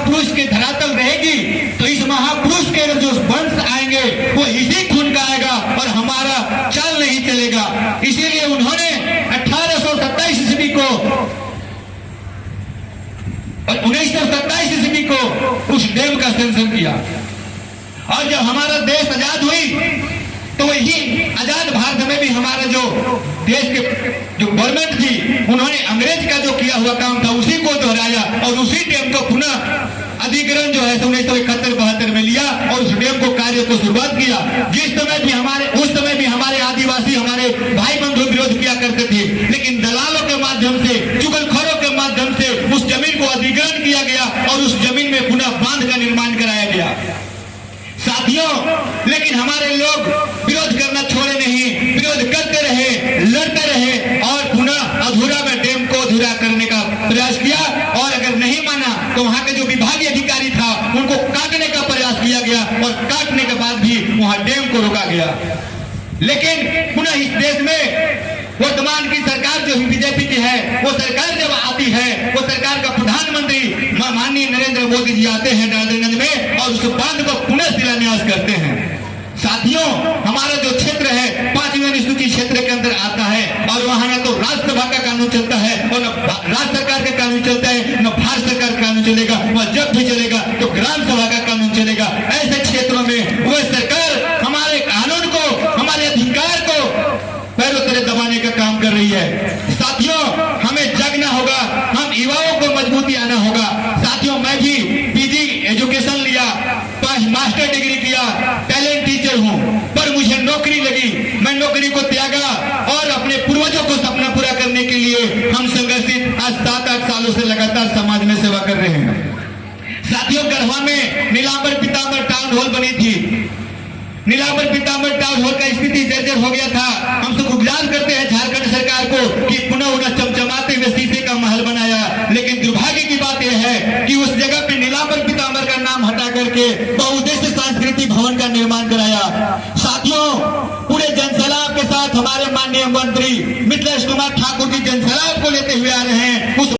महापुरुष के धरातल रहेगी तो इस महापुरुष के जो वंश आएंगे वो इसी खून का आएगा और हमारा चाल नहीं चलेगा। इसीलिए उन्होंने 1827 ईस्वी को और 1927 ईस्वी को उस डैम का सेंशन किया। और जब हमारा देश आजाद हुई तो वही आजाद भारत में भी हमारा जो देश के जो गवर्नमेंट थी उन्होंने अंग्रेज का जो किया हुआ काम था उसी को दोहराया और उसी डैम को पुनः अधिग्रहण जो है 1971-72 में लिया और उस डैम को कार्य को शुरुआत किया। उस समय भी हमारे आदिवासी हमारे भाई बंधु विरोध किया करते थे, लेकिन दलालों के माध्यम से चुगलखोरों के माध्यम से उस जमीन को अधिग्रहण किया गया और उस जमीन में पुनः बांध का निर्माण कराया गया। साथियों, लेकिन हमारे लोग विरोध करना छोड़े नहीं, विरोध करते रहे, लड़ते रहे और पुनः अधूरा में डैम को अधूरा करने का प्रयास किया। और अगर नहीं माना तो वहां के जो विभागीय अधिकारी था उनको काटने का प्रयास किया गया और काटने के बाद भी वहां डैम को रोका गया। लेकिन पुनः इस देश में वर्तमान की सरकार जो बीजेपी की है वो सरकार जब आती है वो सरकार का प्रधानमंत्री माननीय नरेंद्र मोदी जी आते हैं नारायणगंज में और उस बांध को पुनः शिलान्यास करते हैं। साथियों, हमारा जो क्षेत्र है 5वीं अनुसूची क्षेत्र के अंदर आता है और वहां न तो राज्यसभा का कानून चलता है और न राज्य सरकार का कानून चलता है, न भारत सरकार का कानून चलेगा। वह जब भी चलेगा तो ग्राम सभा का कानून चलेगा। ऐसे क्षेत्रों में वह सरकार हमारे कानून को, हमारे अधिकार को पैरों तले दबाने का काम कर रही है। साथियों, हमें जागना होगा, हम युवाओं को मजबूती आना होगा। साथियों, मैं भी पीजी एजुकेशन लिया, मास्टर डिग्री किया, टैलेंट टीचर हूं, पर मुझे नौकरी लगी, मैं नौकरी को त्यागा और अपने पूर्वजों को सपना पूरा करने के लिए हम संघर्षित आज 7-8 सालों से लगातार समाज में सेवा कर रहे हैं। साथियों, गढ़वा में नीलांबर पीतांबर टाउन हॉल बनी थी। नीलांबर पीतांबर टाउन हॉल का स्थिति जर्जर हो गया था। हम सब गुजारिश करते हैं झारखंड सरकार को कि पुनः उन्हें चमचमाते हुए शीशे का महल बनाया, लेकिन दुर्भाग्य की बात यह है कि उस जगह पे नीलांबर पीतांबर का नाम हटा करके बहुउद्देश्य सांस्कृतिक भवन का निर्माण कराया। साथियों, पूरे जनसैलाब के साथ हमारे माननीय मंत्री मिथिलेश कुमार ठाकुर जी जनसैलाब को लेते हुए आ रहे हैं। उस